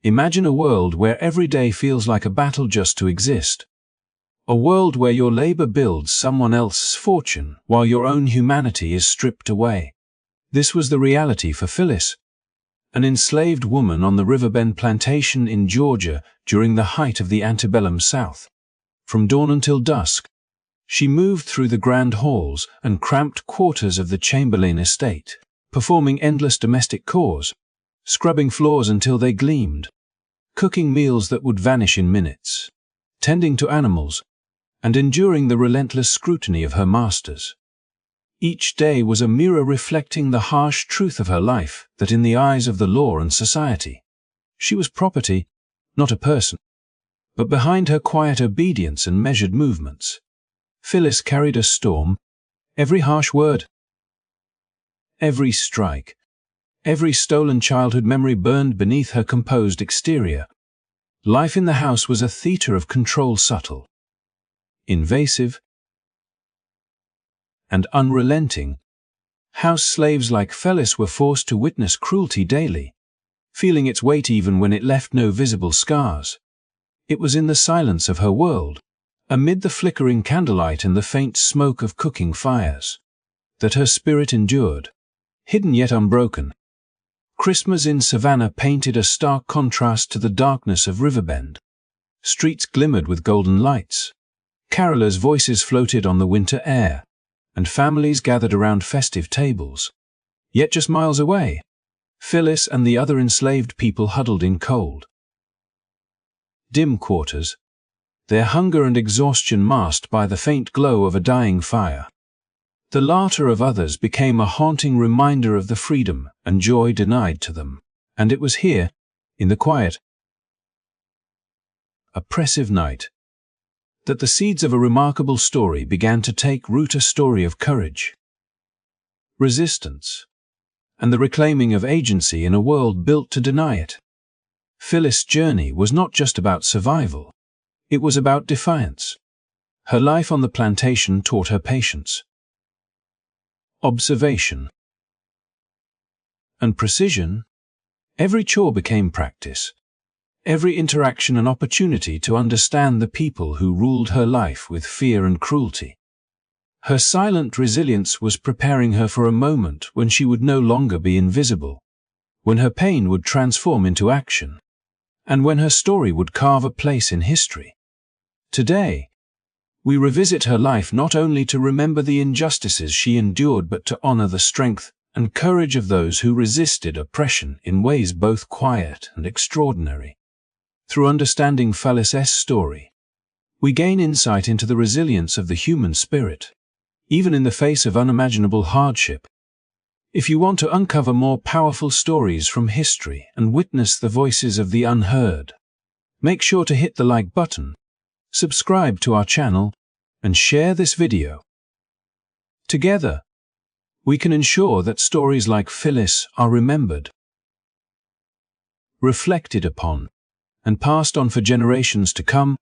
Imagine a world where every day feels like a battle just to exist. A world where your labor builds someone else's fortune while your own humanity is stripped away. This was the reality for Phyllis, an enslaved woman on the riverbend plantation in Georgia during the height of the antebellum South. From dawn until dusk, she moved through the grand halls and cramped quarters of the Chamberlain estate, performing endless domestic chores, scrubbing floors until they gleamed, cooking meals that would vanish in minutes, tending to animals, and enduring the relentless scrutiny of her masters. Each day was a mirror reflecting the harsh truth of her life, that in the eyes of the law and society, she was property, not a person. But behind her quiet obedience and measured movements, Phyllis carried a storm. Every harsh word, every strike, every stolen childhood memory burned beneath her composed exterior. Life in the house was a theater of control, subtle, invasive, and unrelenting. House slaves like Phyllis were forced to witness cruelty daily, feeling its weight even when it left no visible scars. It was in the silence of her world, amid the flickering candlelight and the faint smoke of cooking fires, that her spirit endured, hidden yet unbroken. Christmas in Savannah painted a stark contrast to the darkness of Riverbend. Streets glimmered with golden lights, carolers' voices floated on the winter air, and families gathered around festive tables. Yet just miles away, Phyllis and the other enslaved people huddled in cold, dim quarters, their hunger and exhaustion masked by the faint glow of a dying fire. The laughter of others became a haunting reminder of the freedom and joy denied to them. And it was here, in the quiet, oppressive night, that the seeds of a remarkable story began to take root, a story of courage, resistance, and the reclaiming of agency in a world built to deny it. Phyllis' journey was not just about survival, it was about defiance. Her life on the plantation taught her patience, observation, and precision. Every chore became practice, every interaction an opportunity to understand the people who ruled her life with fear and cruelty. Her silent resilience was preparing her for a moment when she would no longer be invisible, when her pain would transform into action, and when her story would carve a place in history. Today, we revisit her life not only to remember the injustices she endured but to honor the strength and courage of those who resisted oppression in ways both quiet and extraordinary. Through understanding Phyllis' story, we gain insight into the resilience of the human spirit, even in the face of unimaginable hardship. If you want to uncover more powerful stories from history and witness the voices of the unheard, make sure to hit the like button, subscribe to our channel, and share this video. Together, we can ensure that stories like Phyllis are remembered, reflected upon, and passed on for generations to come.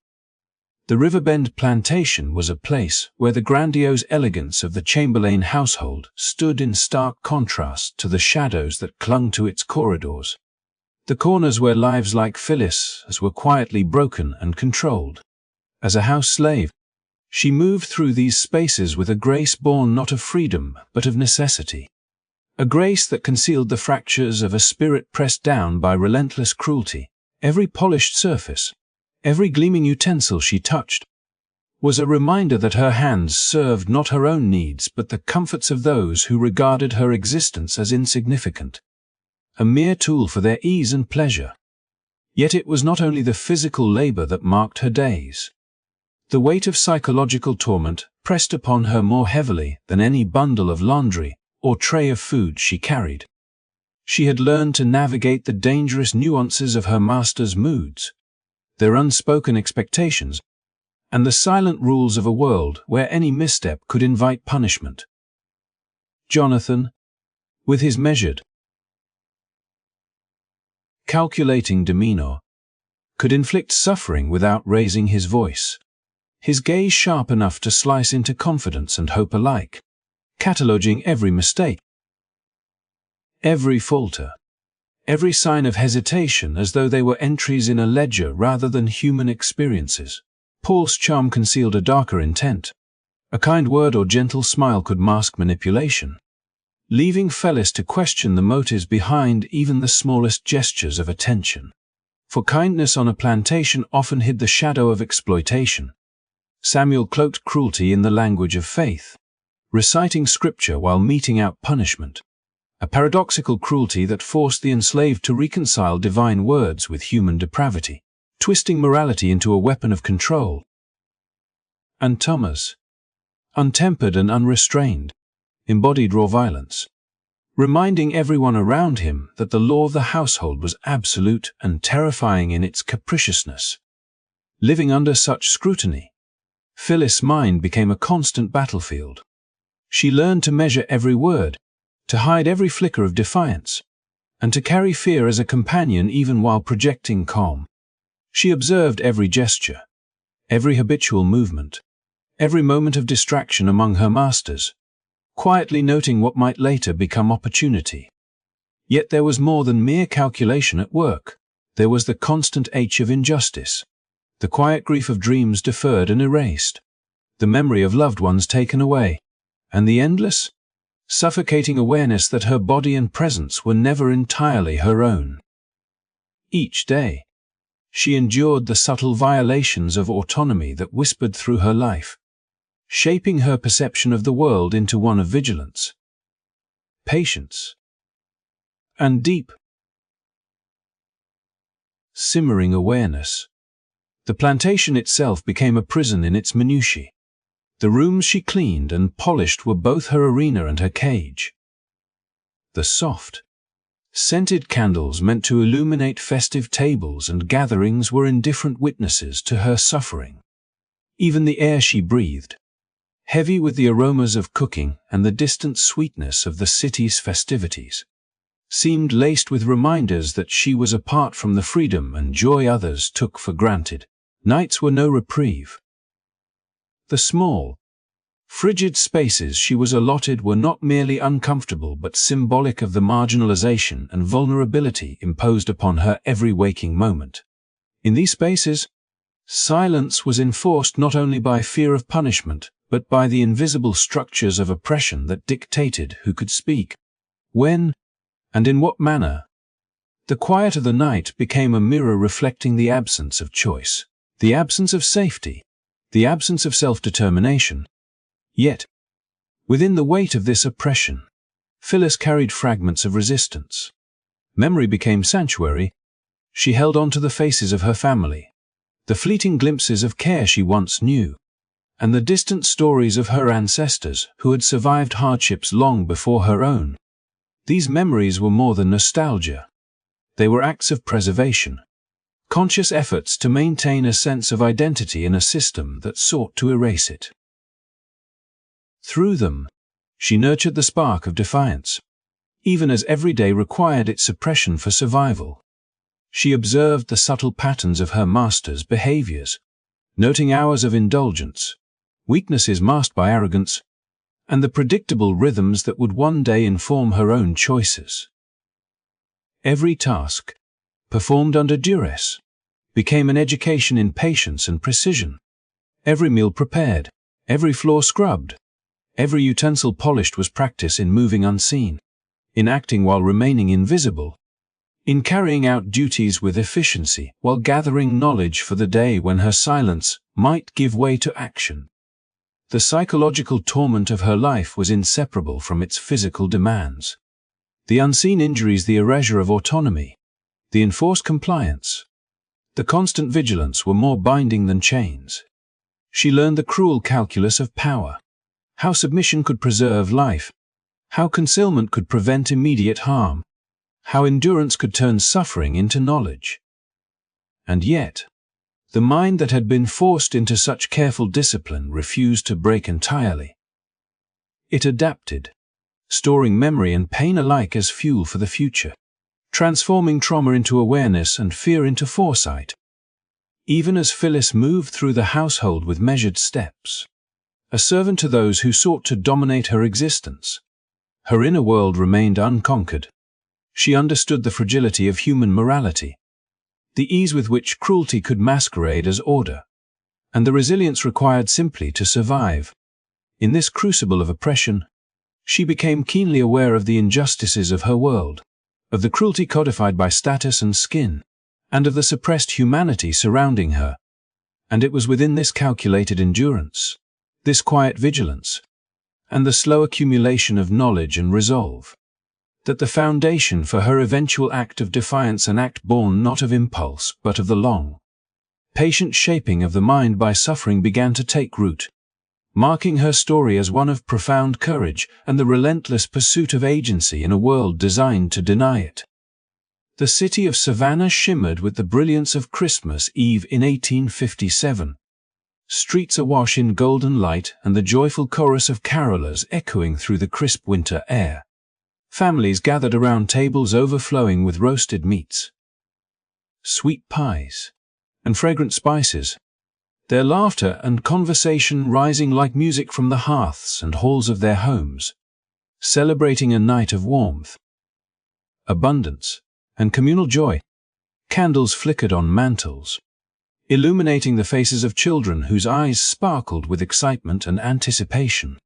The Riverbend plantation was a place where the grandiose elegance of the Chamberlain household stood in stark contrast to the shadows that clung to its corridors. The corners where lives like Phyllis' were quietly broken and controlled. As a house slave, she moved through these spaces with a grace born not of freedom but of necessity. A grace that concealed the fractures of a spirit pressed down by relentless cruelty. Every polished surface, every gleaming utensil she touched, was a reminder that her hands served not her own needs but the comforts of those who regarded her existence as insignificant, a mere tool for their ease and pleasure. Yet it was not only the physical labor that marked her days. The weight of psychological torment pressed upon her more heavily than any bundle of laundry or tray of food she carried. She had learned to navigate the dangerous nuances of her master's moods, their unspoken expectations, and the silent rules of a world where any misstep could invite punishment. Jonathan, with his measured, calculating demeanor, could inflict suffering without raising his voice, his gaze sharp enough to slice into confidence and hope alike, cataloging every mistake, every falter, every sign of hesitation as though they were entries in a ledger rather than human experiences. Paul's charm concealed a darker intent. A kind word or gentle smile could mask manipulation, leaving Phyllis to question the motives behind even the smallest gestures of attention. For kindness on a plantation often hid the shadow of exploitation. Samuel cloaked cruelty in the language of faith, reciting scripture while meting out punishment, a paradoxical cruelty that forced the enslaved to reconcile divine words with human depravity, twisting morality into a weapon of control. And Thomas, untempered and unrestrained, embodied raw violence, reminding everyone around him that the law of the household was absolute and terrifying in its capriciousness. Living under such scrutiny, Phyllis' mind became a constant battlefield. She learned to measure every word, to hide every flicker of defiance, and to carry fear as a companion even while projecting calm. She observed every gesture, every habitual movement, every moment of distraction among her masters, quietly noting what might later become opportunity. Yet there was more than mere calculation at work. There was the constant ache of injustice, the quiet grief of dreams deferred and erased, the memory of loved ones taken away, and the endless, suffocating awareness that her body and presence were never entirely her own. Each day, she endured the subtle violations of autonomy that whispered through her life, shaping her perception of the world into one of vigilance, patience, and deep, simmering awareness. The plantation itself became a prison in its minutiae. The rooms she cleaned and polished were both her arena and her cage. The soft, scented candles meant to illuminate festive tables and gatherings were indifferent witnesses to her suffering. Even the air she breathed, heavy with the aromas of cooking and the distant sweetness of the city's festivities, seemed laced with reminders that she was apart from the freedom and joy others took for granted. Nights were no reprieve. The small, frigid spaces she was allotted were not merely uncomfortable but symbolic of the marginalization and vulnerability imposed upon her every waking moment. In these spaces, silence was enforced not only by fear of punishment, but by the invisible structures of oppression that dictated who could speak, when, and in what manner. The quiet of the night became a mirror reflecting the absence of choice, the absence of safety, the absence of self-determination. Yet, within the weight of this oppression, Phyllis carried fragments of resistance. Memory became sanctuary. She held on to the faces of her family, the fleeting glimpses of care she once knew, and the distant stories of her ancestors who had survived hardships long before her own. These memories were more than nostalgia. They were acts of preservation, conscious efforts to maintain a sense of identity in a system that sought to erase it. Through them, she nurtured the spark of defiance, even as every day required its suppression for survival. She observed the subtle patterns of her masters' behaviors, noting hours of indulgence, weaknesses masked by arrogance, and the predictable rhythms that would one day inform her own choices. Every task, performed under duress, became an education in patience and precision. Every meal prepared, every floor scrubbed, every utensil polished was practice in moving unseen, in acting while remaining invisible, in carrying out duties with efficiency while gathering knowledge for the day when her silence might give way to action. The psychological torment of her life was inseparable from its physical demands. The unseen injuries, the erasure of autonomy, the enforced compliance, the constant vigilance were more binding than chains. She learned the cruel calculus of power, how submission could preserve life, how concealment could prevent immediate harm, how endurance could turn suffering into knowledge. And yet, the mind that had been forced into such careful discipline refused to break entirely. It adapted, storing memory and pain alike as fuel for the future, transforming trauma into awareness and fear into foresight. Even as Phyllis moved through the household with measured steps, a servant to those who sought to dominate her existence, her inner world remained unconquered. She understood the fragility of human morality, the ease with which cruelty could masquerade as order, and the resilience required simply to survive. In this crucible of oppression, she became keenly aware of the injustices of her world, of the cruelty codified by status and skin, and of the suppressed humanity surrounding her. And it was within this calculated endurance, this quiet vigilance, and the slow accumulation of knowledge and resolve, that the foundation for her eventual act of defiance, an act born not of impulse but of the long, patient shaping of the mind by suffering, began to take root, marking her story as one of profound courage and the relentless pursuit of agency in a world designed to deny it. The city of Savannah shimmered with the brilliance of Christmas Eve in 1857. Streets awash in golden light and the joyful chorus of carolers echoing through the crisp winter air. Families gathered around tables overflowing with roasted meats, sweet pies, and fragrant spices, their laughter and conversation rising like music from the hearths and halls of their homes, celebrating a night of warmth, abundance, and communal joy. Candles flickered on mantels, illuminating the faces of children whose eyes sparkled with excitement and anticipation,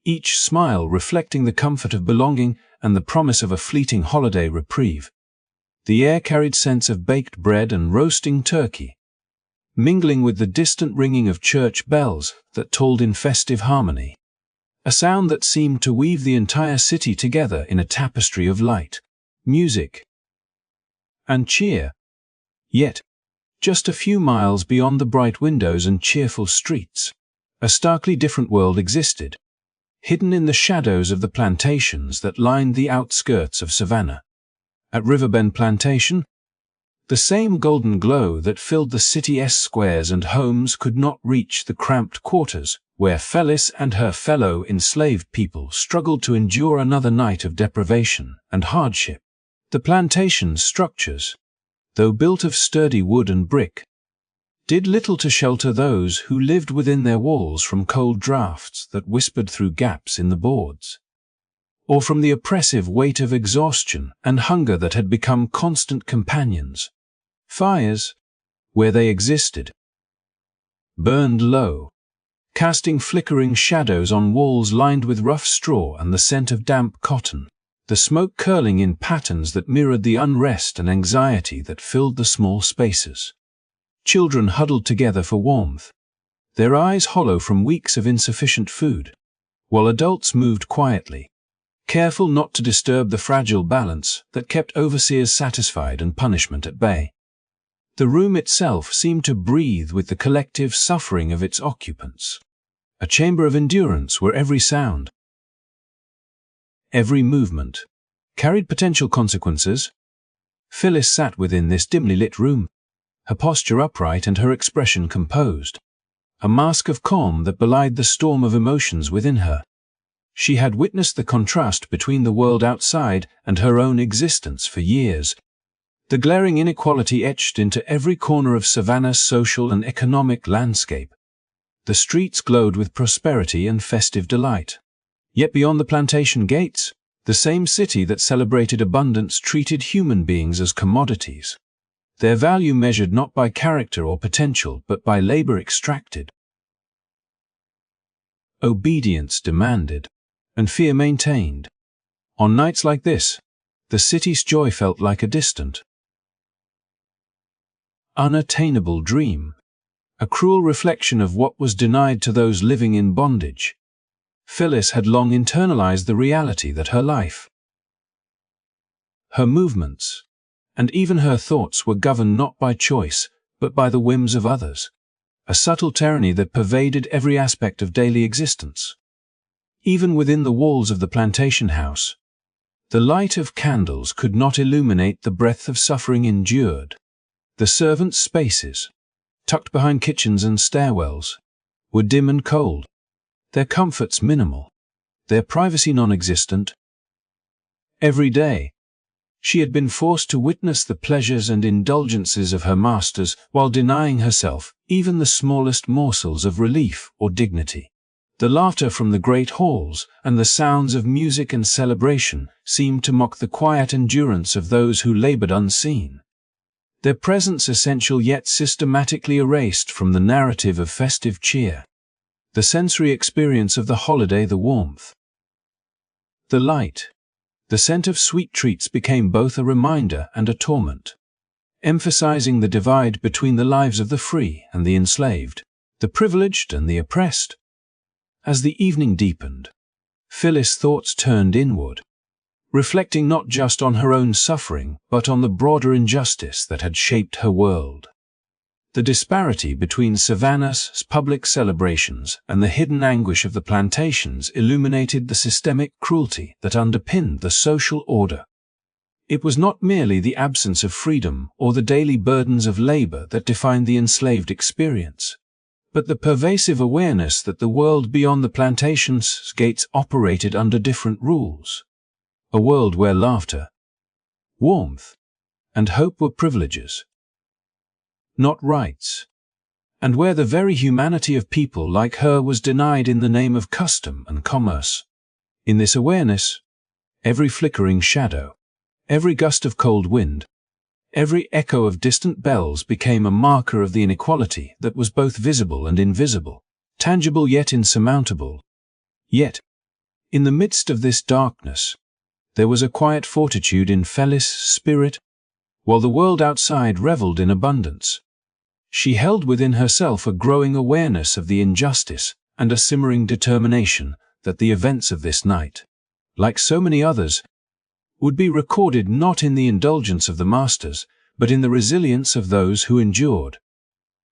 each smile reflecting the comfort of belonging and the promise of a fleeting holiday reprieve. The air carried scents of baked bread and roasting turkey, mingling with the distant ringing of church bells that tolled in festive harmony, a sound that seemed to weave the entire city together in a tapestry of light, music, and cheer. Yet, just a few miles beyond the bright windows and cheerful streets, a starkly different world existed, hidden in the shadows of the plantations that lined the outskirts of Savannah. At Riverbend Plantation, the same golden glow that filled the city's squares and homes could not reach the cramped quarters where Phyllis and her fellow enslaved people struggled to endure another night of deprivation and hardship. The plantation's structures, though built of sturdy wood and brick, did little to shelter those who lived within their walls from cold drafts that whispered through gaps in the boards, or from the oppressive weight of exhaustion and hunger that had become constant companions. Fires, where they existed, burned low, casting flickering shadows on walls lined with rough straw and the scent of damp cotton, the smoke curling in patterns that mirrored the unrest and anxiety that filled the small spaces. Children huddled together for warmth, their eyes hollow from weeks of insufficient food, while adults moved quietly, careful not to disturb the fragile balance that kept overseers satisfied and punishment at bay. The room itself seemed to breathe with the collective suffering of its occupants, a chamber of endurance where every sound, every movement, carried potential consequences. Phyllis sat within this dimly lit room, her posture upright and her expression composed, a mask of calm that belied the storm of emotions within her. She had witnessed the contrast between the world outside and her own existence for years, the glaring inequality etched into every corner of Savannah's social and economic landscape. The streets glowed with prosperity and festive delight. Yet beyond the plantation gates, the same city that celebrated abundance treated human beings as commodities, their value measured not by character or potential but by labor extracted. Obedience demanded, and fear maintained. On nights like this, the city's joy felt like a distant, unattainable dream, a cruel reflection of what was denied to those living in bondage. Phyllis had long internalized the reality that her life, her movements, and even her thoughts were governed not by choice, but by the whims of others, a subtle tyranny that pervaded every aspect of daily existence. Even within the walls of the plantation house, the light of candles could not illuminate the breadth of suffering endured. The servants' spaces, tucked behind kitchens and stairwells, were dim and cold, their comforts minimal, their privacy non-existent. Every day, she had been forced to witness the pleasures and indulgences of her masters while denying herself even the smallest morsels of relief or dignity. The laughter from the great halls and the sounds of music and celebration seemed to mock the quiet endurance of those who labored unseen. Their presence essential yet systematically erased from the narrative of festive cheer. The sensory experience of the holiday, the warmth, the light, the scent of sweet treats became both a reminder and a torment, emphasizing the divide between the lives of the free and the enslaved, the privileged and the oppressed. As the evening deepened, Phyllis' thoughts turned inward, reflecting not just on her own suffering but on the broader injustice that had shaped her world. The disparity between Savannah's public celebrations and the hidden anguish of the plantations illuminated the systemic cruelty that underpinned the social order. It was not merely the absence of freedom or the daily burdens of labor that defined the enslaved experience, but the pervasive awareness that the world beyond the plantation's gates operated under different rules. A world where laughter, warmth, and hope were privileges, not rights, and where the very humanity of people like her was denied in the name of custom and commerce. In this awareness, every flickering shadow, every gust of cold wind, every echo of distant bells became a marker of the inequality that was both visible and invisible, tangible yet insurmountable. Yet, in the midst of this darkness, there was a quiet fortitude in Phyllis' spirit. While the world outside reveled in abundance, she held within herself a growing awareness of the injustice and a simmering determination that the events of this night, like so many others, would be recorded not in the indulgence of the masters, but in the resilience of those who endured.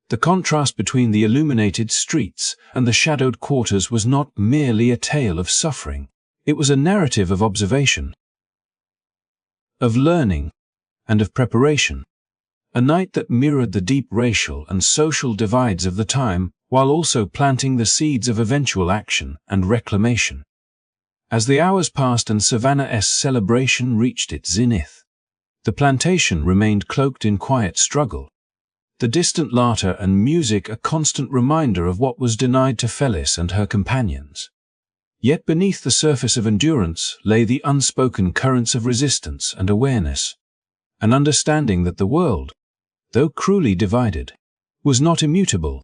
The contrast between the illuminated streets and the shadowed quarters was not merely a tale of suffering, it was a narrative of observation, of learning, and of preparation. A night that mirrored the deep racial and social divides of the time, while also planting the seeds of eventual action and reclamation. As the hours passed and Savannah's celebration reached its zenith, the plantation remained cloaked in quiet struggle, the distant laughter and music a constant reminder of what was denied to Phyllis and her companions. Yet beneath the surface of endurance lay the unspoken currents of resistance and awareness, an understanding that the world, though cruelly divided, was not immutable,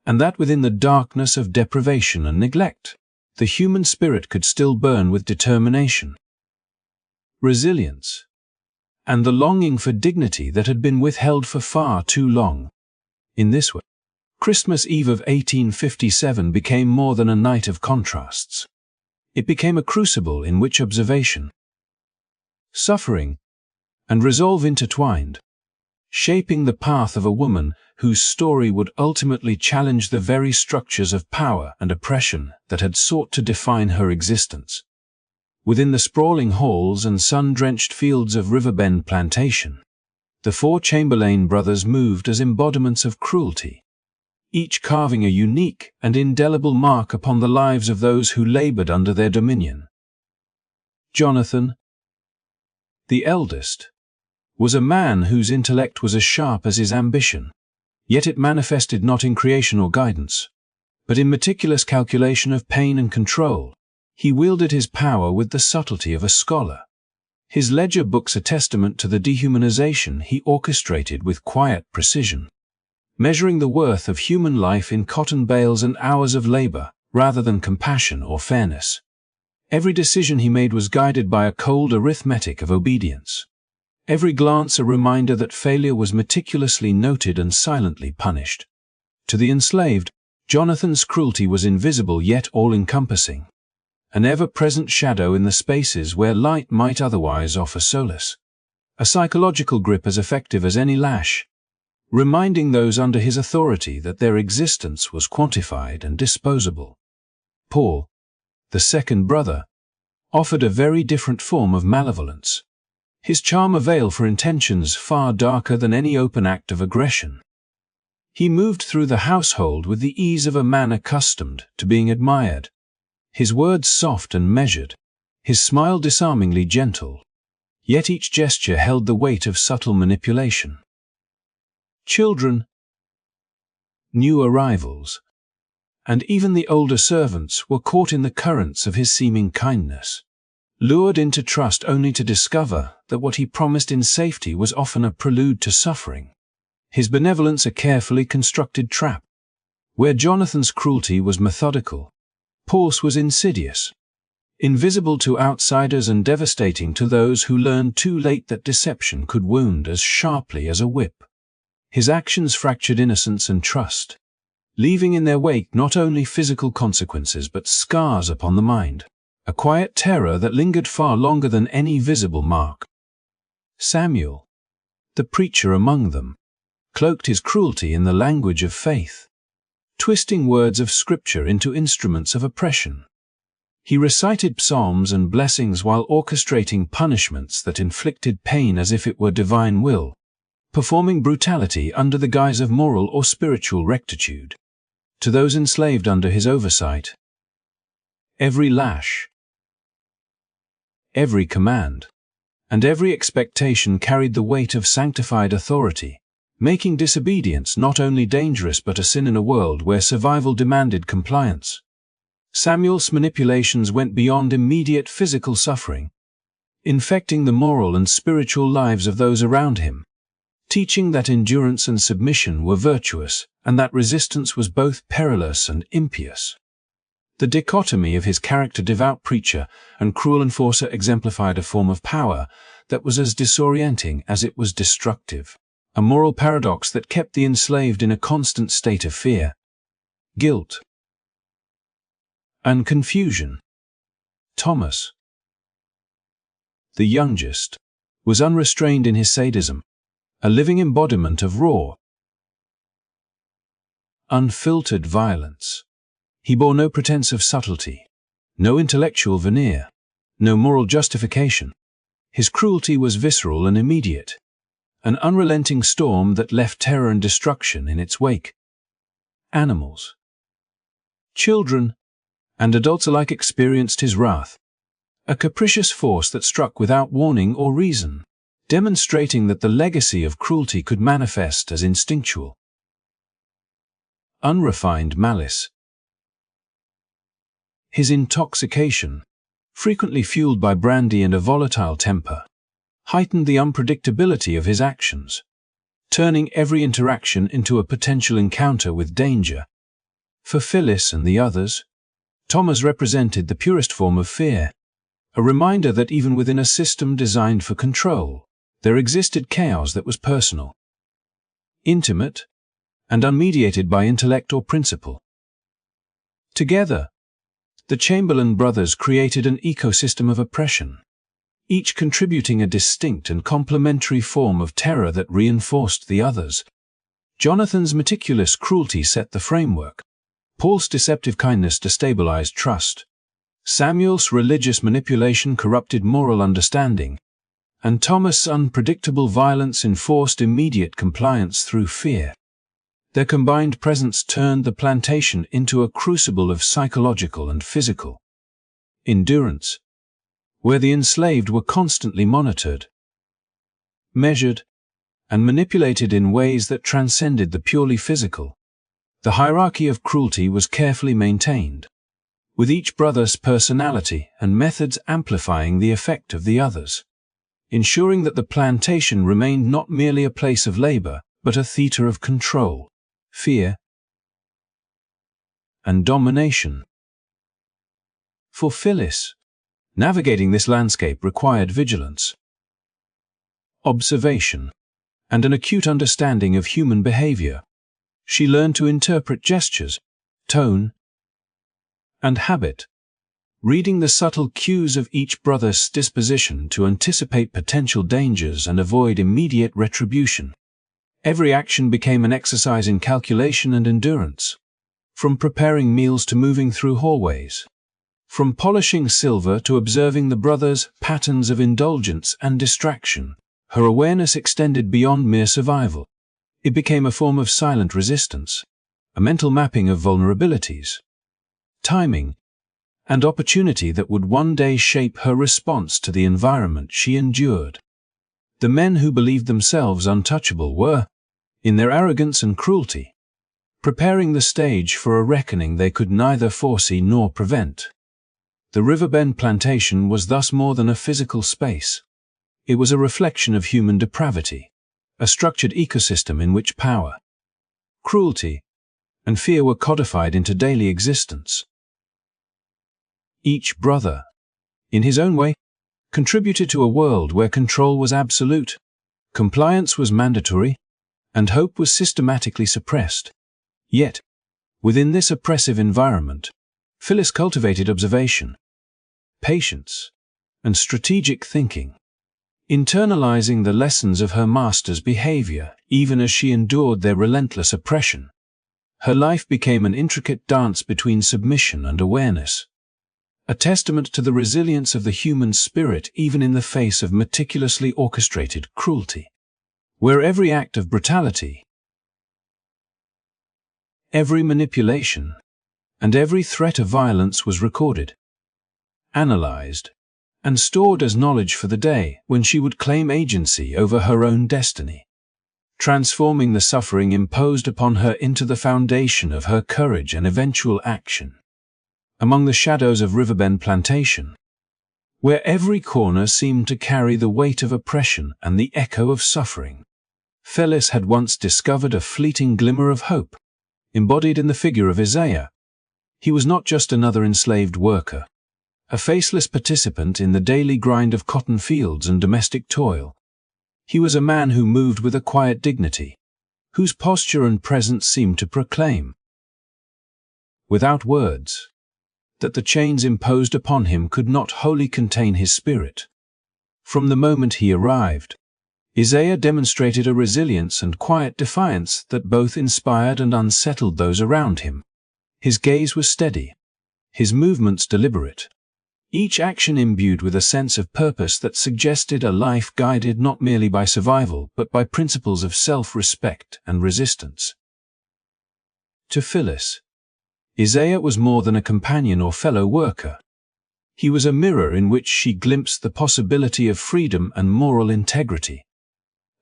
and that within the darkness of deprivation and neglect, the human spirit could still burn with determination, resilience, and the longing for dignity that had been withheld for far too long. In this way, Christmas Eve of 1857 became more than a night of contrasts. It became a crucible in which observation, suffering, and resolve intertwined, shaping the path of a woman whose story would ultimately challenge the very structures of power and oppression that had sought to define her existence. Within the sprawling halls and sun-drenched fields of Riverbend Plantation, the four Chamberlain brothers moved as embodiments of cruelty, each carving a unique and indelible mark upon the lives of those who labored under their dominion. Jonathan, the eldest, was a man whose intellect was as sharp as his ambition, yet it manifested not in creation or guidance, but in meticulous calculation of pain and control. He wielded his power with the subtlety of a scholar. His ledger books a testament to the dehumanization he orchestrated with quiet precision, measuring the worth of human life in cotton bales and hours of labor, rather than compassion or fairness. Every decision he made was guided by a cold arithmetic of obedience. Every glance a reminder that failure was meticulously noted and silently punished. To the enslaved, Jonathan's cruelty was invisible yet all-encompassing, an ever-present shadow in the spaces where light might otherwise offer solace, a psychological grip as effective as any lash, reminding those under his authority that their existence was quantified and disposable. Paul, the second brother, offered a very different form of malevolence. His charm a veil for intentions far darker than any open act of aggression. He moved through the household with the ease of a man accustomed to being admired, his words soft and measured, his smile disarmingly gentle, yet each gesture held the weight of subtle manipulation. Children, new arrivals, and even the older servants were caught in the currents of his seeming kindness, lured into trust only to discover that what he promised in safety was often a prelude to suffering. His benevolence a carefully constructed trap. Where Jonathan's cruelty was methodical, Paul's was insidious, invisible to outsiders and devastating to those who learned too late that deception could wound as sharply as a whip. His actions fractured innocence and trust, leaving in their wake not only physical consequences but scars upon the mind, a quiet terror that lingered far longer than any visible mark. Samuel, the preacher among them, cloaked his cruelty in the language of faith, twisting words of Scripture into instruments of oppression. He recited psalms and blessings while orchestrating punishments that inflicted pain as if it were divine will, performing brutality under the guise of moral or spiritual rectitude. To those enslaved under his oversight, every lash, every command, and every expectation carried the weight of sanctified authority, making disobedience not only dangerous but a sin in a world where survival demanded compliance. Samuel's manipulations went beyond immediate physical suffering, infecting the moral and spiritual lives of those around him, teaching that endurance and submission were virtuous and that resistance was both perilous and impious. The dichotomy of his character, devout preacher and cruel enforcer, exemplified a form of power that was as disorienting as it was destructive, a moral paradox that kept the enslaved in a constant state of fear, guilt, and confusion. Thomas, the youngest, was unrestrained in his sadism, a living embodiment of raw, unfiltered violence. He bore no pretense of subtlety, no intellectual veneer, no moral justification. His cruelty was visceral and immediate, an unrelenting storm that left terror and destruction in its wake. Animals, children, and adults alike experienced his wrath, a capricious force that struck without warning or reason, demonstrating that the legacy of cruelty could manifest as instinctual, unrefined malice. His intoxication, frequently fueled by brandy and a volatile temper, heightened the unpredictability of his actions, turning every interaction into a potential encounter with danger. For Phyllis and the others, Thomas represented the purest form of fear, a reminder that even within a system designed for control, there existed chaos that was personal, intimate, and unmediated by intellect or principle. Together, the Chamberlain brothers created an ecosystem of oppression, each contributing a distinct and complementary form of terror that reinforced the others. Jonathan's meticulous cruelty set the framework. Paul's deceptive kindness destabilized trust. Samuel's religious manipulation corrupted moral understanding, and Thomas' unpredictable violence enforced immediate compliance through fear. Their combined presence turned the plantation into a crucible of psychological and physical endurance, where the enslaved were constantly monitored, measured, and manipulated in ways that transcended the purely physical. The hierarchy of cruelty was carefully maintained, with each brother's personality and methods amplifying the effect of the others, ensuring that the plantation remained not merely a place of labor, but a theater of control, fear, and domination. For Phyllis, navigating this landscape required vigilance, observation, and an acute understanding of human behavior. She learned to interpret gestures, tone, and habit, reading the subtle cues of each brother's disposition to anticipate potential dangers and avoid immediate retribution. Every action became an exercise in calculation and endurance, from preparing meals to moving through hallways, from polishing silver to observing the brothers' patterns of indulgence and distraction. Her awareness extended beyond mere survival. It became a form of silent resistance, a mental mapping of vulnerabilities, timing, and opportunity that would one day shape her response to the environment she endured. The men who believed themselves untouchable were, in their arrogance and cruelty, preparing the stage for a reckoning they could neither foresee nor prevent. The Riverbend plantation was thus more than a physical space. It was a reflection of human depravity, a structured ecosystem in which power, cruelty, and fear were codified into daily existence. Each brother, in his own way, contributed to a world where control was absolute, compliance was mandatory, and hope was systematically suppressed. Yet, within this oppressive environment, Phyllis cultivated observation, patience, and strategic thinking, internalizing the lessons of her master's behavior even as she endured their relentless oppression. Her life became an intricate dance between submission and awareness, a testament to the resilience of the human spirit even in the face of meticulously orchestrated cruelty, where every act of brutality, every manipulation, and every threat of violence was recorded, analyzed, and stored as knowledge for the day when she would claim agency over her own destiny, transforming the suffering imposed upon her into the foundation of her courage and eventual action. Among the shadows of Riverbend Plantation, where every corner seemed to carry the weight of oppression and the echo of suffering, Phyllis had once discovered a fleeting glimmer of hope, embodied in the figure of Isaiah. He was not just another enslaved worker, a faceless participant in the daily grind of cotton fields and domestic toil. He was a man who moved with a quiet dignity, whose posture and presence seemed to proclaim, without words, that the chains imposed upon him could not wholly contain his spirit. From the moment he arrived, Isaiah demonstrated a resilience and quiet defiance that both inspired and unsettled those around him. His gaze was steady, his movements deliberate, each action imbued with a sense of purpose that suggested a life guided not merely by survival but by principles of self-respect and resistance. To Phyllis, Isaiah was more than a companion or fellow worker. He was a mirror in which she glimpsed the possibility of freedom and moral integrity,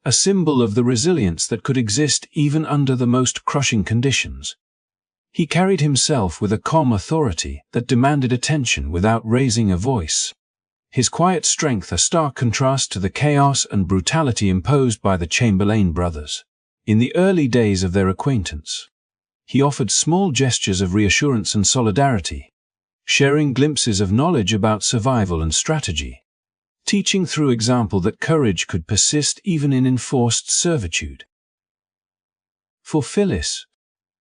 a symbol of the resilience that could exist even under the most crushing conditions. He carried himself with a calm authority that demanded attention without raising a voice, his quiet strength a stark contrast to the chaos and brutality imposed by the Chamberlain brothers. In the early days of their acquaintance, he offered small gestures of reassurance and solidarity, sharing glimpses of knowledge about survival and strategy, teaching through example that courage could persist even in enforced servitude. For Phyllis,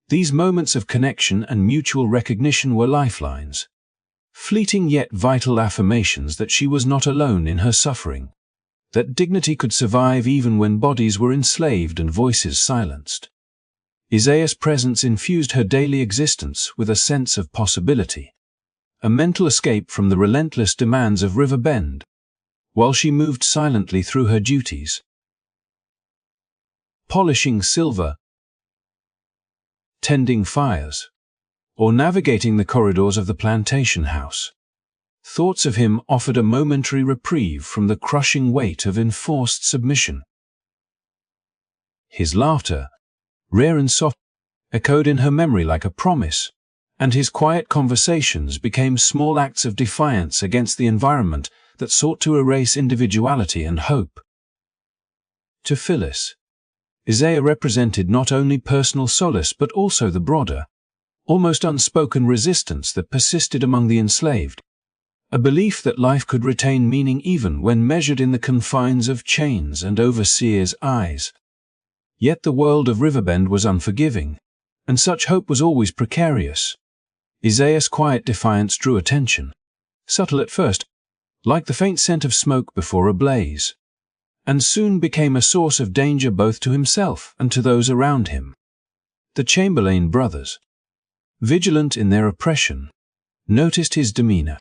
these moments of connection and mutual recognition were lifelines, fleeting yet vital affirmations that she was not alone in her suffering, that dignity could survive even when bodies were enslaved and voices silenced. Isaiah's presence infused her daily existence with a sense of possibility, a mental escape from the relentless demands of Riverbend, while she moved silently through her duties, polishing silver, tending fires, or navigating the corridors of the plantation house. Thoughts of him offered a momentary reprieve from the crushing weight of enforced submission. His laughter, rare and soft, echoed in her memory like a promise, and his quiet conversations became small acts of defiance against the environment that sought to erase individuality and hope. To Phyllis, Isaiah represented not only personal solace but also the broader, almost unspoken resistance that persisted among the enslaved, a belief that life could retain meaning even when measured in the confines of chains and overseers' eyes. Yet the world of Riverbend was unforgiving, and such hope was always precarious. Isaiah's quiet defiance drew attention, subtle at first, like the faint scent of smoke before a blaze, and soon became a source of danger both to himself and to those around him. The Chamberlain brothers, vigilant in their oppression, noticed his demeanor,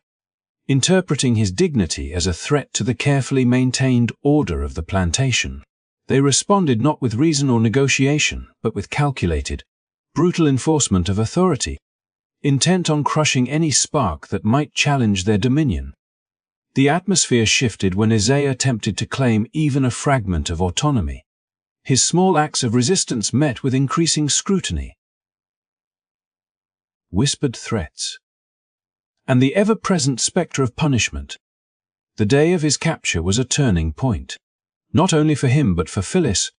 interpreting his dignity as a threat to the carefully maintained order of the plantation. They responded not with reason or negotiation, but with calculated, brutal enforcement of authority, intent on crushing any spark that might challenge their dominion. The atmosphere shifted when Isaiah attempted to claim even a fragment of autonomy. His small acts of resistance met with increasing scrutiny, whispered threats, and the ever-present spectre of punishment. The day of his capture was a turning point, not only for him but for Phyllis,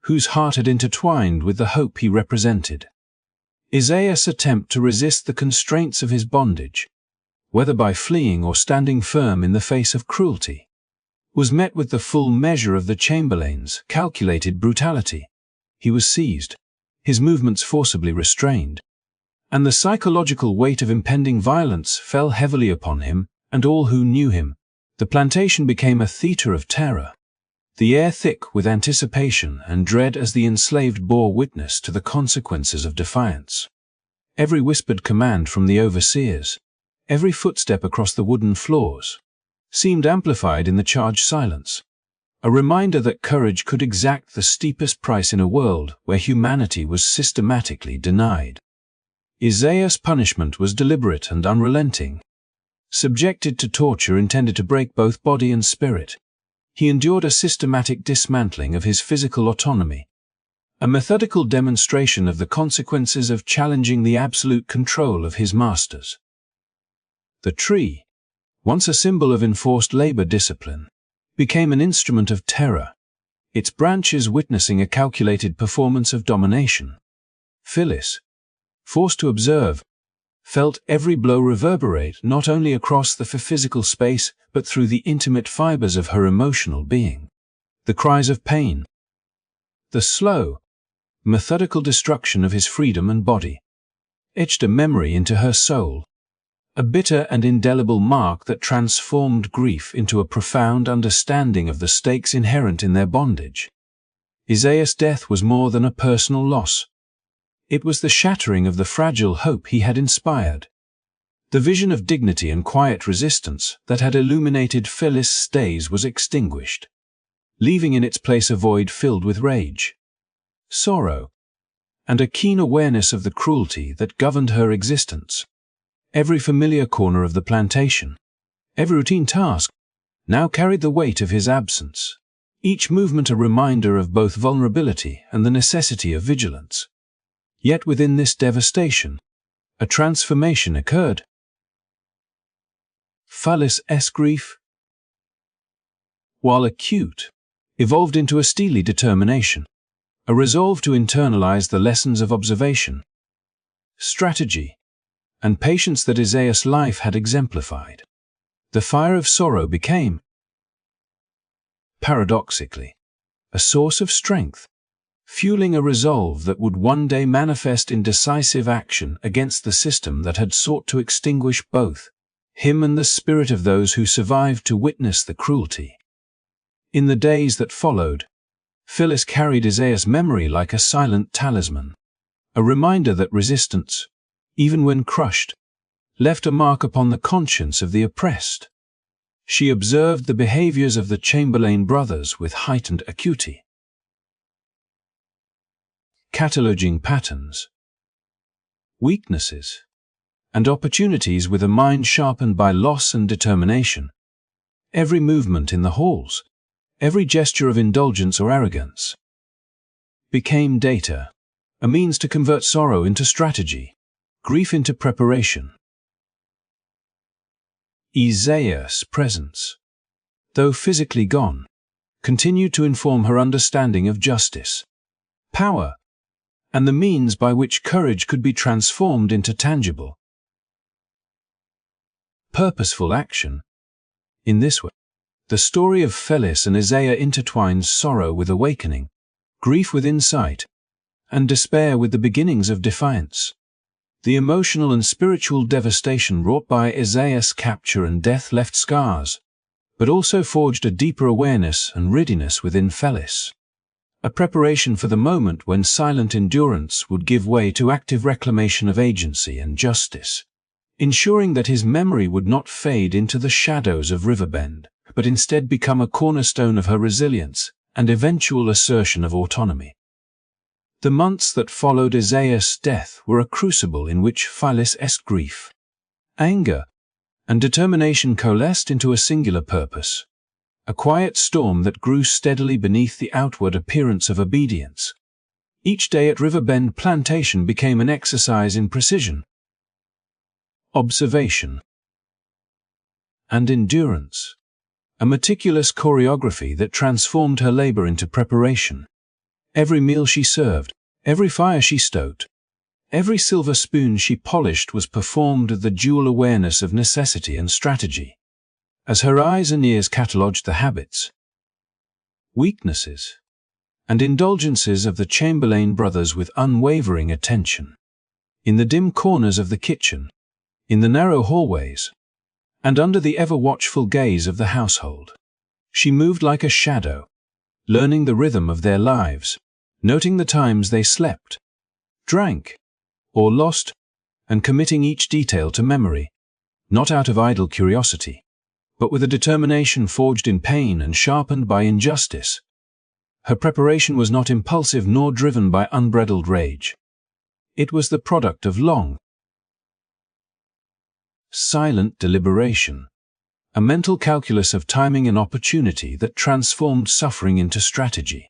whose heart had intertwined with the hope he represented. Isaiah's attempt to resist the constraints of his bondage, whether by fleeing or standing firm in the face of cruelty, was met with the full measure of the Chamberlain's calculated brutality. He was seized, his movements forcibly restrained, and the psychological weight of impending violence fell heavily upon him and all who knew him. The plantation became a theater of terror, the air thick with anticipation and dread as the enslaved bore witness to the consequences of defiance. Every whispered command from the overseers, every footstep across the wooden floors, seemed amplified in the charged silence, a reminder that courage could exact the steepest price in a world where humanity was systematically denied. Isaiah's punishment was deliberate and unrelenting. Subjected to torture intended to break both body and spirit, he endured a systematic dismantling of his physical autonomy, a methodical demonstration of the consequences of challenging the absolute control of his masters. The tree, once a symbol of enforced labor discipline, became an instrument of terror, its branches witnessing a calculated performance of domination. Phyllis, forced to observe, felt every blow reverberate not only across the physical space but through the intimate fibers of her emotional being. The cries of pain, the slow, methodical destruction of his freedom and body, etched a memory into her soul, a bitter and indelible mark that transformed grief into a profound understanding of the stakes inherent in their bondage. Isaiah's death was more than a personal loss. It was the shattering of the fragile hope he had inspired. The vision of dignity and quiet resistance that had illuminated Phyllis' days was extinguished, leaving in its place a void filled with rage, sorrow, and a keen awareness of the cruelty that governed her existence. Every familiar corner of the plantation, every routine task, now carried the weight of his absence, each movement a reminder of both vulnerability and the necessity of vigilance. Yet within this devastation, a transformation occurred. Phyllis' grief, while acute, evolved into a steely determination, a resolve to internalize the lessons of observation, strategy, and patience that Isaiah's life had exemplified. The fire of sorrow became, paradoxically, a source of strength, fueling a resolve that would one day manifest in decisive action against the system that had sought to extinguish both him and the spirit of those who survived to witness the cruelty. In the days that followed, Phyllis carried Isaiah's memory like a silent talisman, a reminder that resistance, even when crushed, left a mark upon the conscience of the oppressed. She observed the behaviors of the Chamberlain brothers with heightened acuity, cataloging patterns, weaknesses, and opportunities with a mind sharpened by loss and determination. Every movement in the halls, every gesture of indulgence or arrogance, became data, a means to convert sorrow into strategy, grief into preparation. Isaiah's presence, though physically gone, continued to inform her understanding of justice, power, and the means by which courage could be transformed into tangible, purposeful action. In this way, the story of Phyllis and Isaiah intertwines sorrow with awakening, grief with insight, and despair with the beginnings of defiance. The emotional and spiritual devastation wrought by Isaiah's capture and death left scars, but also forged a deeper awareness and readiness within Phyllis, a preparation for the moment when silent endurance would give way to active reclamation of agency and justice, ensuring that his memory would not fade into the shadows of Riverbend, but instead become a cornerstone of her resilience and eventual assertion of autonomy. The months that followed Isaiah's death were a crucible in which Phyllis' grief, anger, and determination coalesced into a singular purpose, a quiet storm that grew steadily beneath the outward appearance of obedience. Each day at Riverbend Plantation became an exercise in precision, observation, and endurance. A meticulous choreography that transformed her labor into preparation. Every meal she served, every fire she stoked, every silver spoon she polished was performed with the dual awareness of necessity and strategy. As her eyes and ears catalogued the habits, weaknesses, and indulgences of the Chamberlain brothers with unwavering attention. In the dim corners of the kitchen, in the narrow hallways, and under the ever-watchful gaze of the household, she moved like a shadow, learning the rhythm of their lives, noting the times they slept, drank, or lost, and committing each detail to memory, not out of idle curiosity, but with a determination forged in pain and sharpened by injustice. Her preparation was not impulsive nor driven by unbridled rage. It was the product of long, silent deliberation, a mental calculus of timing and opportunity that transformed suffering into strategy.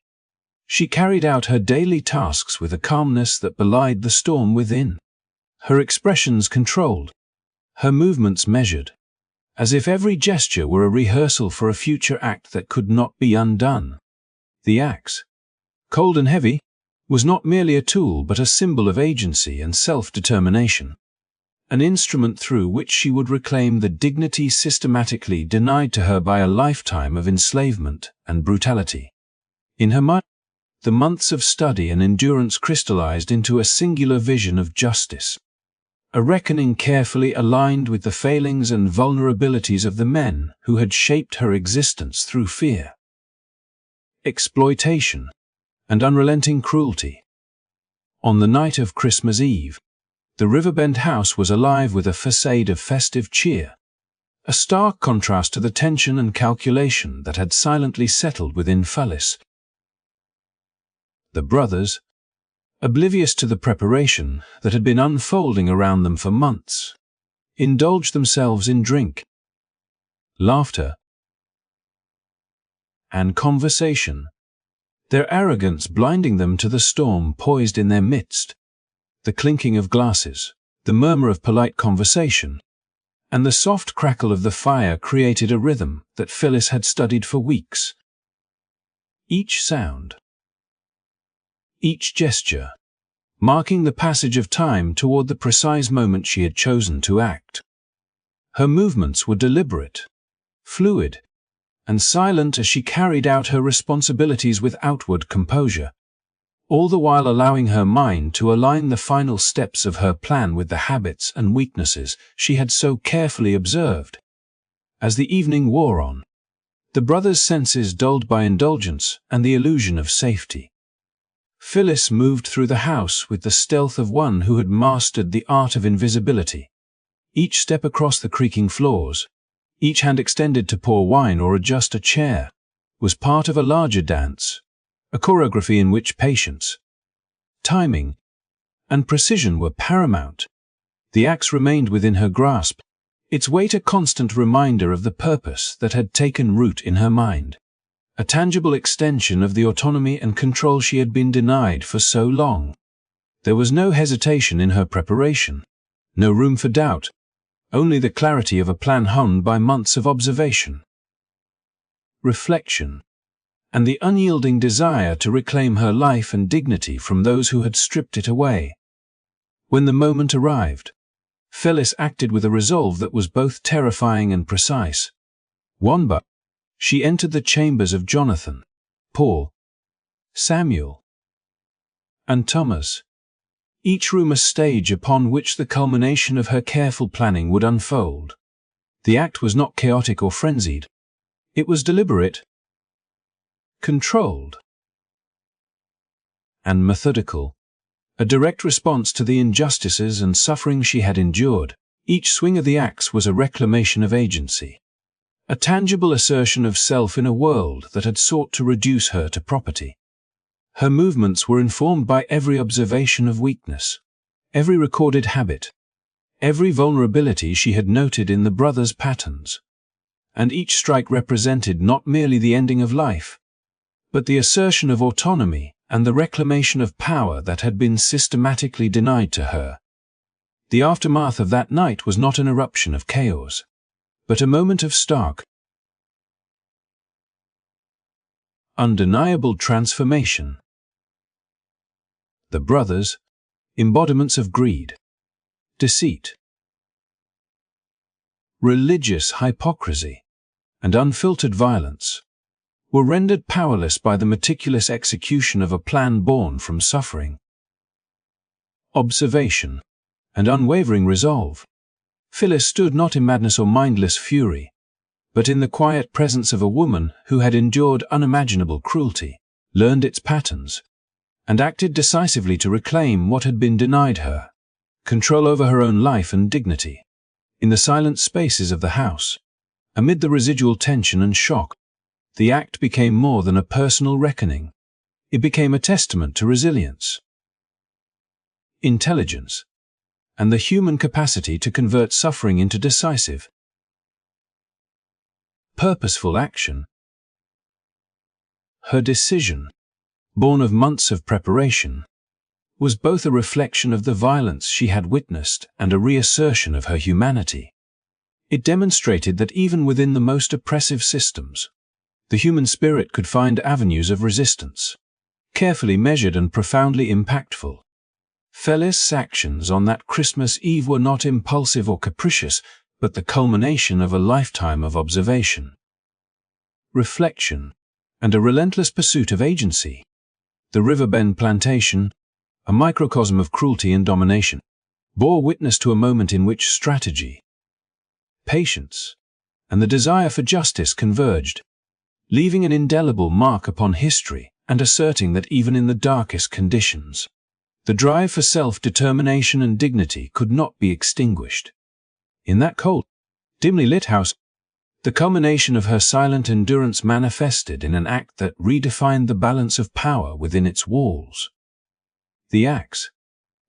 She carried out her daily tasks with a calmness that belied the storm within. Her expressions controlled, her movements measured, as if every gesture were a rehearsal for a future act that could not be undone. The axe, cold and heavy, was not merely a tool but a symbol of agency and self-determination, an instrument through which she would reclaim the dignity systematically denied to her by a lifetime of enslavement and brutality. In her mind, the months of study and endurance crystallized into a singular vision of justice, a reckoning carefully aligned with the failings and vulnerabilities of the men who had shaped her existence through fear, exploitation, and unrelenting cruelty. On the night of Christmas Eve, the Riverbend house was alive with a facade of festive cheer, a stark contrast to the tension and calculation that had silently settled within Phyllis. The brothers, oblivious to the preparation that had been unfolding around them for months, indulged themselves in drink, laughter, and conversation, their arrogance blinding them to the storm poised in their midst. The clinking of glasses, the murmur of polite conversation, and the soft crackle of the fire created a rhythm that Phyllis had studied for weeks. Each sound, each gesture, marking the passage of time toward the precise moment she had chosen to act. Her movements were deliberate, fluid, and silent as she carried out her responsibilities with outward composure, all the while allowing her mind to align the final steps of her plan with the habits and weaknesses she had so carefully observed. As the evening wore on, the brothers' senses dulled by indulgence and the illusion of safety, Phyllis moved through the house with the stealth of one who had mastered the art of invisibility. Each step across the creaking floors, each hand extended to pour wine or adjust a chair, was part of a larger dance, a choreography in which patience, timing, and precision were paramount. The axe remained within her grasp, its weight a constant reminder of the purpose that had taken root in her mind, a tangible extension of the autonomy and control she had been denied for so long. There was no hesitation in her preparation, no room for doubt, only the clarity of a plan honed by months of observation, reflection, and the unyielding desire to reclaim her life and dignity from those who had stripped it away. When the moment arrived, Phyllis acted with a resolve that was both terrifying and precise. One by she entered the chambers of Jonathan, Paul, Samuel, and Thomas, each room a stage upon which the culmination of her careful planning would unfold. The act was not chaotic or frenzied. It was deliberate, controlled, and methodical, a direct response to the injustices and suffering she had endured. Each swing of the axe was a reclamation of agency, a tangible assertion of self in a world that had sought to reduce her to property. Her movements were informed by every observation of weakness, every recorded habit, every vulnerability she had noted in the brothers' patterns. And each strike represented not merely the ending of life, but the assertion of autonomy and the reclamation of power that had been systematically denied to her. The aftermath of that night was not an eruption of chaos, but a moment of stark, undeniable transformation. The brothers, embodiments of greed, deceit, religious hypocrisy, and unfiltered violence, were rendered powerless by the meticulous execution of a plan born from suffering, observation, and unwavering resolve. Phyllis stood not in madness or mindless fury, but in the quiet presence of a woman who had endured unimaginable cruelty, learned its patterns, and acted decisively to reclaim what had been denied her, control over her own life and dignity. In the silent spaces of the house, amid the residual tension and shock, the act became more than a personal reckoning. It became a testament to resilience, intelligence, and the human capacity to convert suffering into decisive, purposeful action. Her decision, born of months of preparation, was both a reflection of the violence she had witnessed and a reassertion of her humanity. It demonstrated that even within the most oppressive systems, the human spirit could find avenues of resistance, carefully measured and profoundly impactful. Phyllis' actions on that Christmas Eve were not impulsive or capricious, but the culmination of a lifetime of observation, reflection, and a relentless pursuit of agency. The Riverbend plantation, a microcosm of cruelty and domination, bore witness to a moment in which strategy, patience, and the desire for justice converged, leaving an indelible mark upon history and asserting that even in the darkest conditions, the drive for self-determination and dignity could not be extinguished. In that cold, dimly lit house, the culmination of her silent endurance manifested in an act that redefined the balance of power within its walls. The axe,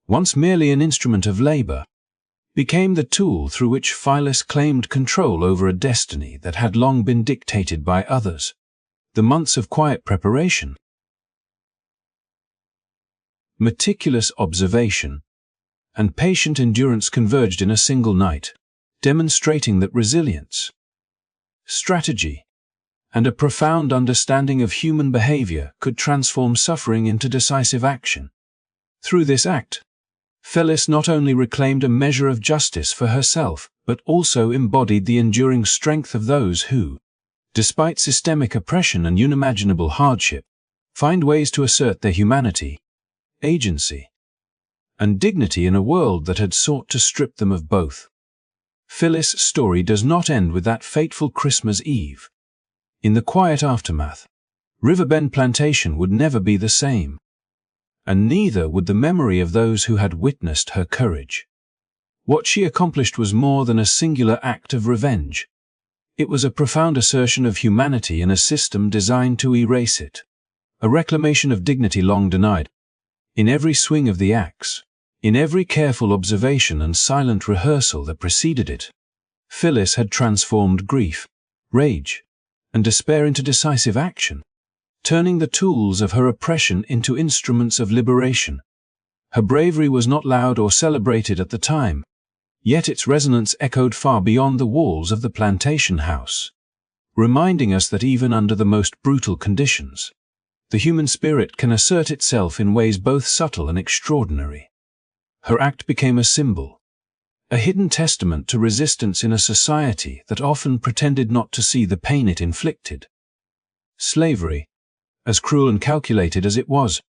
once merely an instrument of labor, became the tool through which Phyllis claimed control over a destiny that had long been dictated by others. The months of quiet preparation, meticulous observation, and patient endurance converged in a single night, demonstrating that resilience, strategy, and a profound understanding of human behavior could transform suffering into decisive action. Through this act, Phyllis not only reclaimed a measure of justice for herself, but also embodied the enduring strength of those who, despite systemic oppression and unimaginable hardship, find ways to assert their humanity, agency, and dignity in a world that had sought to strip them of both. Phyllis' story does not end with that fateful Christmas Eve. In the quiet aftermath, Riverbend Plantation would never be the same, and neither would the memory of those who had witnessed her courage. What she accomplished was more than a singular act of revenge. It was a profound assertion of humanity in a system designed to erase it, a reclamation of dignity long denied. In every swing of the axe, in every careful observation and silent rehearsal that preceded it, Phyllis had transformed grief, rage, and despair into decisive action, turning the tools of her oppression into instruments of liberation. Her bravery was not loud or celebrated at the time, yet its resonance echoed far beyond the walls of the plantation house, reminding us that even under the most brutal conditions, the human spirit can assert itself in ways both subtle and extraordinary. Her act became a symbol, a hidden testament to resistance in a society that often pretended not to see the pain it inflicted. Slavery, as cruel and calculated as it was,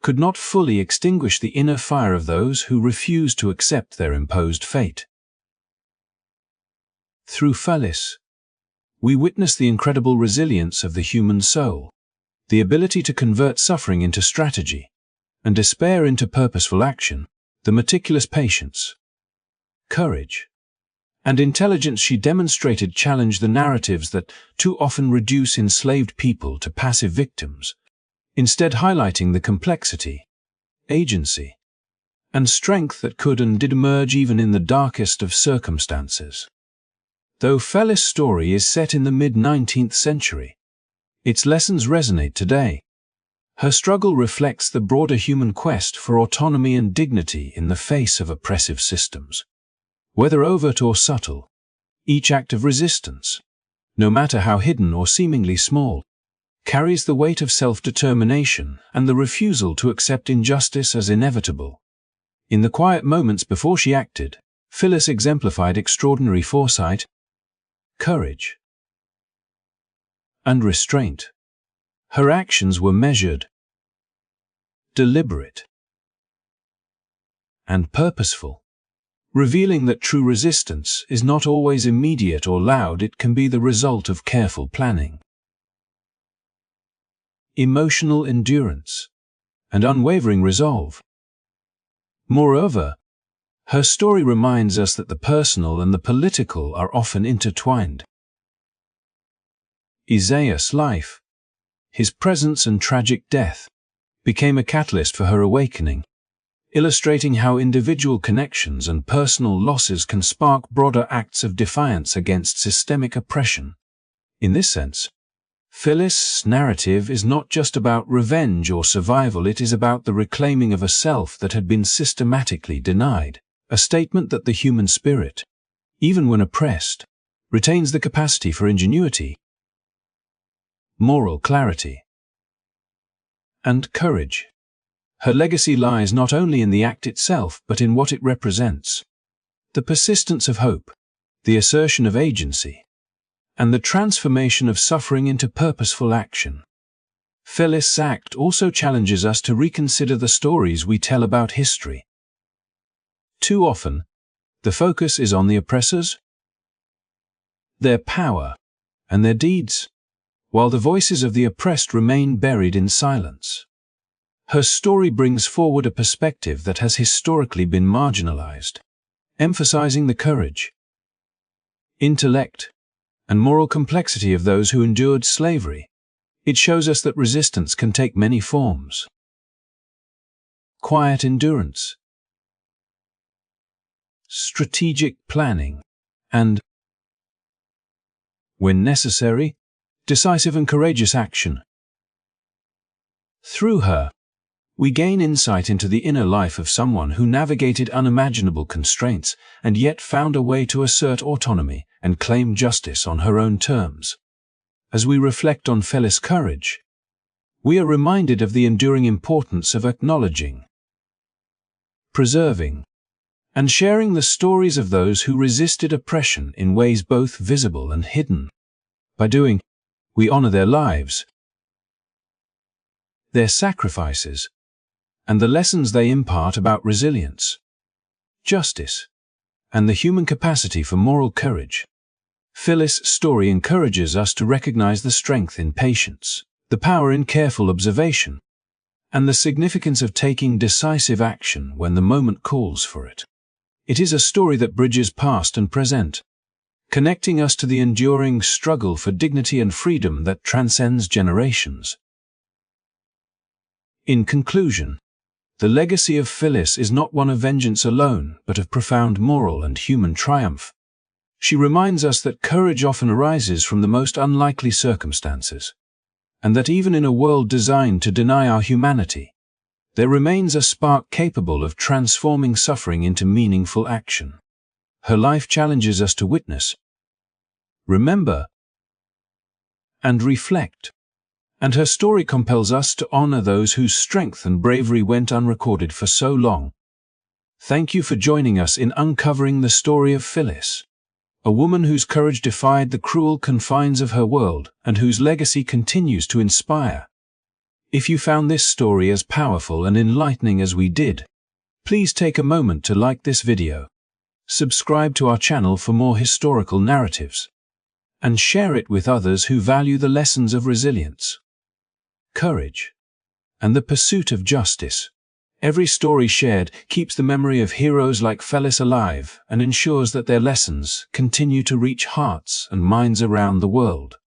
could not fully extinguish the inner fire of those who refused to accept their imposed fate. Through Phyllis, we witness the incredible resilience of the human soul, the ability to convert suffering into strategy, and despair into purposeful action, the meticulous patience, courage, and intelligence she demonstrated challenged the narratives that too often reduce enslaved people to passive victims, instead highlighting the complexity, agency, and strength that could and did emerge even in the darkest of circumstances. Though Phyllis' story is set in the mid-19th century, its lessons resonate today. Her struggle reflects the broader human quest for autonomy and dignity in the face of oppressive systems. Whether overt or subtle, each act of resistance, no matter how hidden or seemingly small, carries the weight of self-determination and the refusal to accept injustice as inevitable. In the quiet moments before she acted, Phyllis exemplified extraordinary foresight, courage, and restraint. Her actions were measured, deliberate, and purposeful, revealing that true resistance is not always immediate or loud. It can be the result of careful planning, emotional endurance, and unwavering resolve. Moreover, her story reminds us that the personal and the political are often intertwined. Isaiah's life, his presence and tragic death, became a catalyst for her awakening, illustrating how individual connections and personal losses can spark broader acts of defiance against systemic oppression. In this sense, Phyllis' narrative is not just about revenge or survival, it is about the reclaiming of a self that had been systematically denied, a statement that the human spirit, even when oppressed, retains the capacity for ingenuity, moral clarity, and courage. Her legacy lies not only in the act itself but in what it represents: the persistence of hope, the assertion of agency, and the transformation of suffering into purposeful action. Phyllis' act also challenges us to reconsider the stories we tell about history. Too often, the focus is on the oppressors, their power, and their deeds, while the voices of the oppressed remain buried in silence. Her story brings forward a perspective that has historically been marginalized, emphasizing the courage, intellect, and moral complexity of those who endured slavery. It shows us that resistance can take many forms: quiet endurance, strategic planning, and, when necessary, decisive and courageous action. Through her, we gain insight into the inner life of someone who navigated unimaginable constraints and yet found a way to assert autonomy and claim justice on her own terms. As we reflect on Phyllis' courage, we are reminded of the enduring importance of acknowledging, preserving, and sharing the stories of those who resisted oppression in ways both visible and hidden. By doing, we honor their lives, their sacrifices, and the lessons they impart about resilience, justice, and the human capacity for moral courage. Phyllis' story encourages us to recognize the strength in patience, the power in careful observation, and the significance of taking decisive action when the moment calls for it. It is a story that bridges past and present, connecting us to the enduring struggle for dignity and freedom that transcends generations. In conclusion, the legacy of Phyllis is not one of vengeance alone, but of profound moral and human triumph. She reminds us that courage often arises from the most unlikely circumstances, and that even in a world designed to deny our humanity, there remains a spark capable of transforming suffering into meaningful action. Her life challenges us to witness, remember, and reflect, and her story compels us to honor those whose strength and bravery went unrecorded for so long. Thank you for joining us in uncovering the story of Phyllis, a woman whose courage defied the cruel confines of her world and whose legacy continues to inspire. If you found this story as powerful and enlightening as we did, please take a moment to like this video, subscribe to our channel for more historical narratives, and share it with others who value the lessons of resilience, courage, and the pursuit of justice. Every story shared keeps the memory of heroes like Phyllis alive and ensures that their lessons continue to reach hearts and minds around the world.